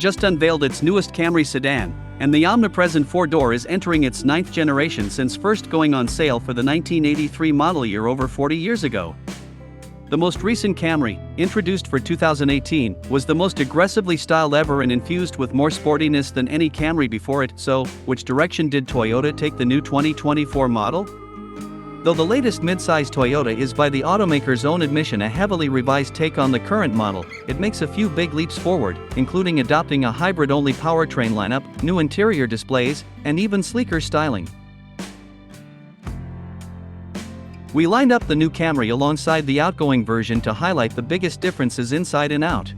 just unveiled its newest Camry sedan, and the omnipresent four-door is entering its 9th generation since first going on sale for the 1983 model year over 40 years ago. The most recent Camry, introduced for 2018, was the most aggressively styled ever and infused with more sportiness than any Camry before it. So, which direction did Toyota take the new 2024 model? Though the latest midsize Toyota is by the automaker's own admission a heavily revised take on the current model, it makes a few big leaps forward, including adopting a hybrid-only powertrain lineup, new interior displays, and even sleeker styling. We lined up the new Camry alongside the outgoing version to highlight the biggest differences inside and out.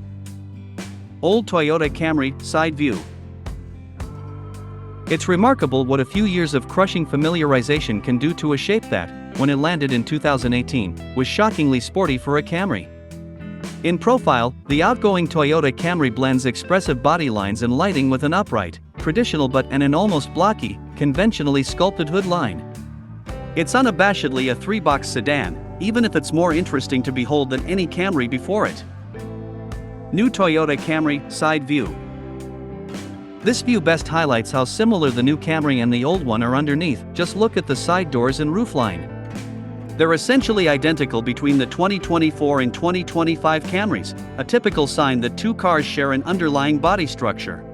Old Toyota Camry, side view. It's remarkable what a few years of crushing familiarization can do to a shape that, when it landed in 2018, was shockingly sporty for a Camry. In profile, the outgoing Toyota Camry blends expressive body lines and lighting with an upright, traditional but an almost blocky, conventionally sculpted hood line. It's unabashedly a three-box sedan, even if it's more interesting to behold than any Camry before it. New Toyota Camry, side view. This view best highlights how similar the new Camry and the old one are underneath. Just look at the side doors and roofline. They're essentially identical between the 2024 and 2025 Camrys, a typical sign that two cars share an underlying body structure.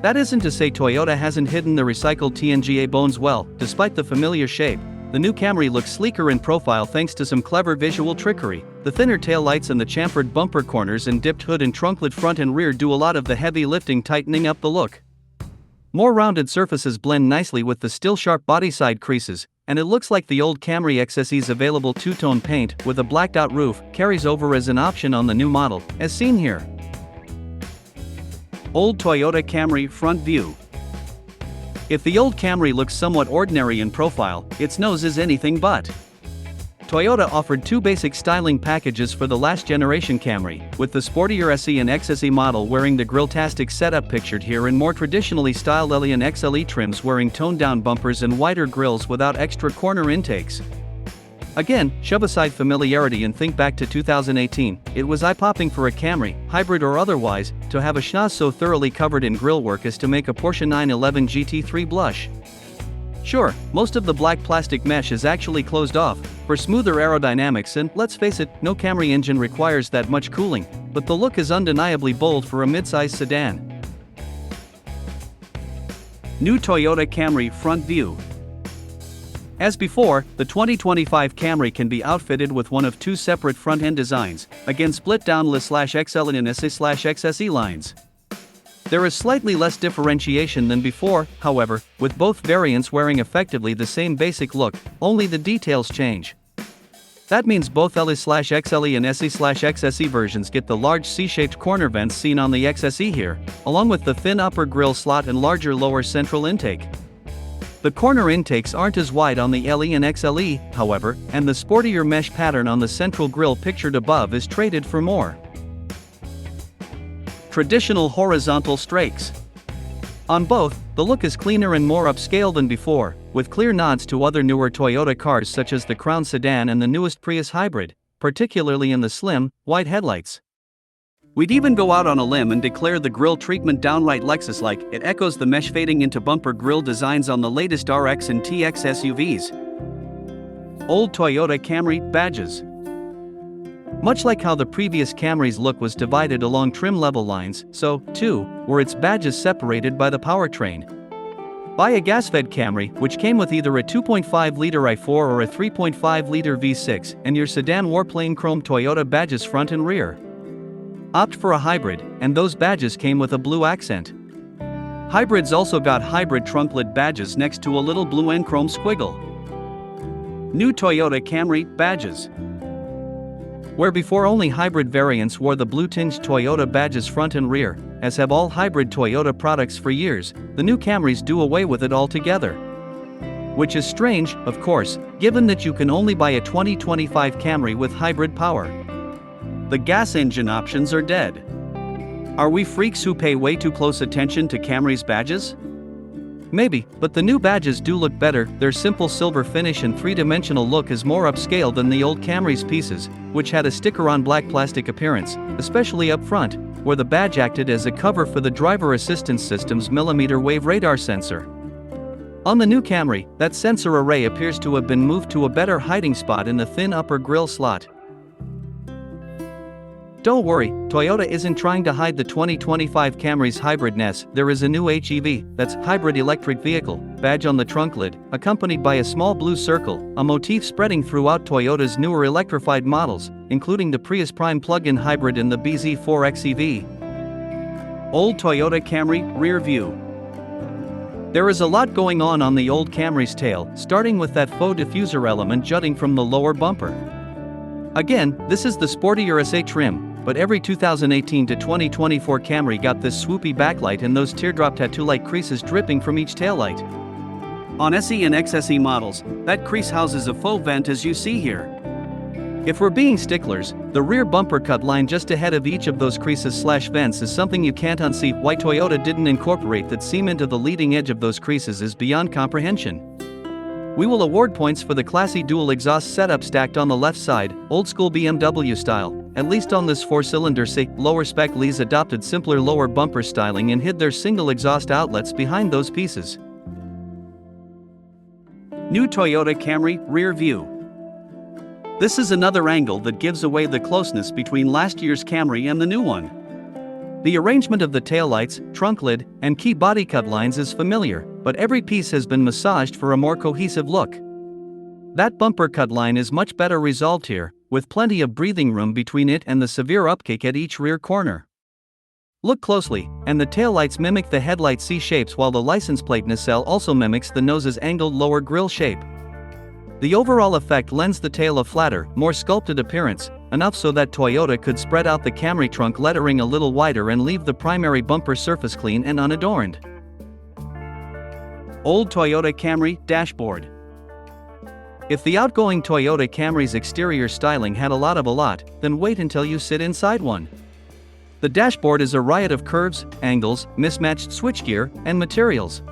That isn't to say Toyota hasn't hidden the recycled TNGA bones well. Despite the familiar shape, the new Camry looks sleeker in profile thanks to some clever visual trickery. The thinner taillights and the chamfered bumper corners and dipped hood and trunklet front and rear do a lot of the heavy lifting, tightening up the look. More rounded surfaces blend nicely with the still sharp body side creases, and it looks like the old Camry XSE's available two-tone paint with a blacked-out roof carries over as an option on the new model, as seen here. Old Toyota Camry, front view. If the old Camry looks somewhat ordinary in profile, its nose is anything but. Toyota offered two basic styling packages for the last generation Camry, with the sportier SE and XSE model wearing the grille-tastic setup pictured here and more traditionally styled LE and XLE trims wearing toned-down bumpers and wider grilles without extra corner intakes. Again, shove aside familiarity and think back to 2018, it was eye-popping for a Camry, hybrid or otherwise, to have a schnoz so thoroughly covered in grille work as to make a Porsche 911 GT3 blush. Sure, most of the black plastic mesh is actually closed off, for smoother aerodynamics and, let's face it, no Camry engine requires that much cooling, but the look is undeniably bold for a midsize sedan. New Toyota Camry, front view. As before, the 2025 Camry can be outfitted with one of two separate front-end designs, again split down LE/XL and SE/XSE lines. There is slightly less differentiation than before, however, with both variants wearing effectively the same basic look, only the details change. That means both LE/XLE and SE/XSE versions get the large C-shaped corner vents seen on the XSE here, along with the thin upper grille slot and larger lower central intake. The corner intakes aren't as wide on the LE and XLE, however, and the sportier mesh pattern on the central grille pictured above is traded for more traditional horizontal strakes. On both, the look is cleaner and more upscale than before, with clear nods to other newer Toyota cars such as the Crown sedan and the newest Prius hybrid, particularly in the slim, wide headlights. We'd even go out on a limb and declare the grille treatment downright Lexus-like. It echoes the mesh fading into bumper grille designs on the latest RX and TX SUVs. Old Toyota Camry, badges. Much like how the previous Camry's look was divided along trim level lines, so, too, were its badges separated by the powertrain. Buy a gas-fed Camry, which came with either a 2.5-liter i4 or a 3.5-liter V6, and your sedan warplane chrome Toyota badges front and rear. Opt for a hybrid, and those badges came with a blue accent. Hybrids also got hybrid trunklet badges next to a little blue and chrome squiggle. New Toyota Camry, badges. Where before only hybrid variants wore the blue-tinged Toyota badges front and rear, as have all hybrid Toyota products for years, the new Camrys do away with it altogether. Which is strange, of course, given that you can only buy a 2025 Camry with hybrid power. The gas engine options are dead. Are we freaks who pay way too close attention to Camry's badges? Maybe, but the new badges do look better. Their simple silver finish and three-dimensional look is more upscale than the old Camry's pieces, which had a sticker-on black plastic appearance, especially up front, where the badge acted as a cover for the driver assistance system's millimeter wave radar sensor. On the new Camry, that sensor array appears to have been moved to a better hiding spot in the thin upper grille slot. Don't worry, Toyota isn't trying to hide the 2025 Camry's hybridness. There is a new HEV, that's hybrid electric vehicle, badge on the trunk lid, accompanied by a small blue circle, a motif spreading throughout Toyota's newer electrified models, including the Prius Prime plug-in hybrid and the BZ4X EV. Old Toyota Camry, rear view. There is a lot going on the old Camry's tail, starting with that faux diffuser element jutting from the lower bumper. Again, this is the sportier SA trim, but every 2018 to 2024 Camry got this swoopy backlight and those teardrop tattoo-like creases dripping from each taillight. On SE and XSE models, that crease houses a faux vent as you see here. If we're being sticklers, the rear bumper cut line just ahead of each of those creases/vents is something you can't unsee. Why Toyota didn't incorporate that seam into the leading edge of those creases is beyond comprehension. We will award points for the classy dual exhaust setup stacked on the left side, old-school BMW style, at least on this 4-cylinder C. Lower spec Lees adopted simpler lower bumper styling and hid their single exhaust outlets behind those pieces. New Toyota Camry, rear view. This is another angle that gives away the closeness between last year's Camry and the new one. The arrangement of the taillights, trunk lid, and key body cut lines is familiar, but every piece has been massaged for a more cohesive look. That bumper cut line is much better resolved here, with plenty of breathing room between it and the severe upkick at each rear corner. Look closely, and the taillights mimic the headlight C shapes while the license plate nacelle also mimics the nose's angled lower grille shape. The overall effect lends the tail a flatter, more sculpted appearance, enough so that Toyota could spread out the Camry trunk lettering a little wider and leave the primary bumper surface clean and unadorned. Old Toyota Camry, dashboard. If the outgoing Toyota Camry's exterior styling had a lot, then wait until you sit inside one. The dashboard is a riot of curves, angles, mismatched switchgear, and materials.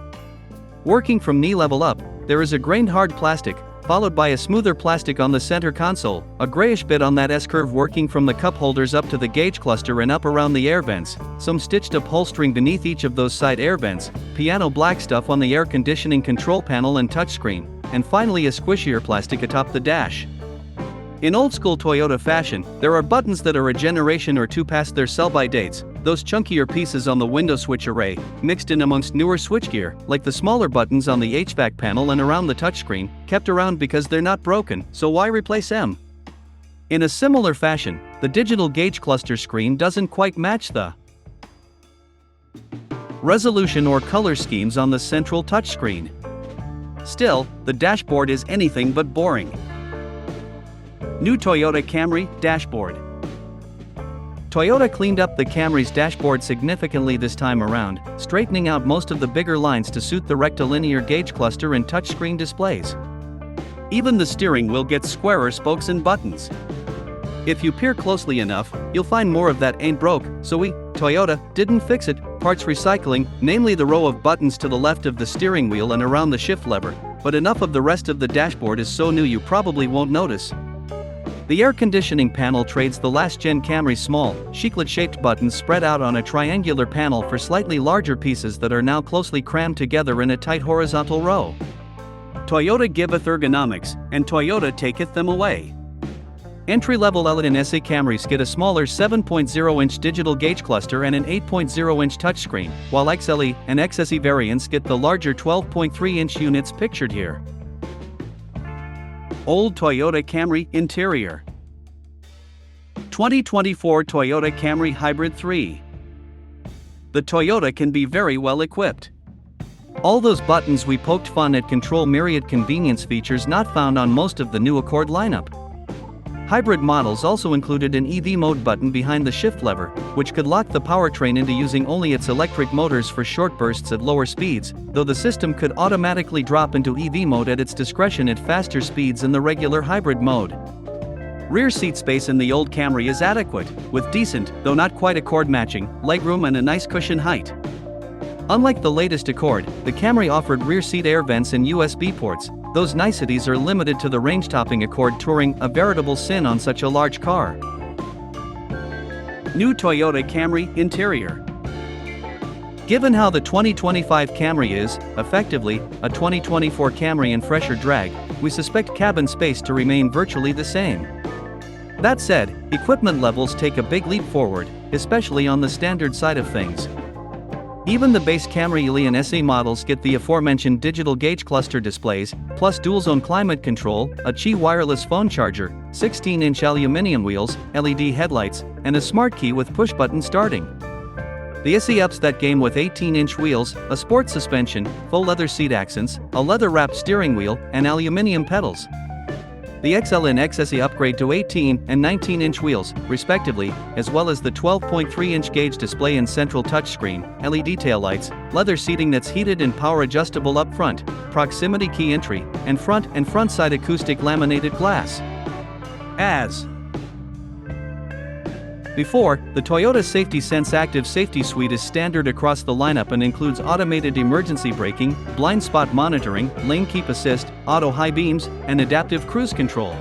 Working from knee level up, there is a grained hard plastic, followed by a smoother plastic on the center console, a grayish bit on that S-curve working from the cup holders up to the gauge cluster and up around the air vents, some stitched upholstering beneath each of those side air vents, piano black stuff on the air conditioning control panel and touchscreen, and finally a squishier plastic atop the dash. In old-school Toyota fashion, there are buttons that are a generation or two past their sell-by dates, those chunkier pieces on the window switch array, mixed in amongst newer switchgear, like the smaller buttons on the HVAC panel and around the touchscreen, kept around because they're not broken, so why replace them? In a similar fashion, the digital gauge cluster screen doesn't quite match the resolution or color schemes on the central touchscreen. Still, the dashboard is anything but boring. New Toyota Camry, dashboard. Toyota cleaned up the Camry's dashboard significantly this time around, straightening out most of the bigger lines to suit the rectilinear gauge cluster and touchscreen displays. Even the steering wheel gets squarer spokes and buttons. If you peer closely enough, you'll find more of that ain't broke, so Toyota, didn't fix it, parts recycling, namely the row of buttons to the left of the steering wheel and around the shift lever, but enough of the rest of the dashboard is so new you probably won't notice. The air conditioning panel trades the last-gen Camry's small, chiclet-shaped buttons spread out on a triangular panel for slightly larger pieces that are now closely crammed together in a tight horizontal row. Toyota giveth ergonomics, and Toyota taketh them away. Entry-level L and SA Camrys get a smaller 7.0-inch digital gauge cluster and an 8.0-inch touchscreen, while XLE and XSE variants get the larger 12.3-inch units pictured here. Old Toyota Camry, interior. 2024 Toyota Camry Hybrid 3. The Toyota can be very well equipped. All those buttons we poked fun at control myriad convenience features not found on most of the new Accord lineup. Hybrid models also included an EV mode button behind the shift lever, which could lock the powertrain into using only its electric motors for short bursts at lower speeds, though the system could automatically drop into EV mode at its discretion at faster speeds in the regular hybrid mode. Rear seat space in the old Camry is adequate, with decent, though not quite Accord matching, legroom and a nice cushion height. Unlike the latest Accord, the Camry offered rear seat air vents and USB ports. Those niceties are limited to the range-topping Accord Touring, a veritable sin on such a large car. New Toyota Camry interior. Given how the 2025 Camry is, effectively, a 2024 Camry in fresher drag, we suspect cabin space to remain virtually the same. That said, equipment levels take a big leap forward, especially on the standard side of things. Even the base Camry LE and SE models get the aforementioned digital gauge cluster displays, plus dual-zone climate control, a Qi wireless phone charger, 16-inch aluminum wheels, LED headlights, and a smart key with push-button starting. The SE ups that game with 18-inch wheels, a sport suspension, full leather seat accents, a leather-wrapped steering wheel, and aluminum pedals. The XL and XSE upgrade to 18 and 19-inch wheels, respectively, as well as the 12.3-inch gauge display and central touchscreen, LED taillights, leather seating that's heated and power-adjustable up front, proximity key entry, and front side acoustic laminated glass. As before, the Toyota Safety Sense Active Safety Suite is standard across the lineup and includes automated emergency braking, blind spot monitoring, lane keep assist, auto high beams, and adaptive cruise control.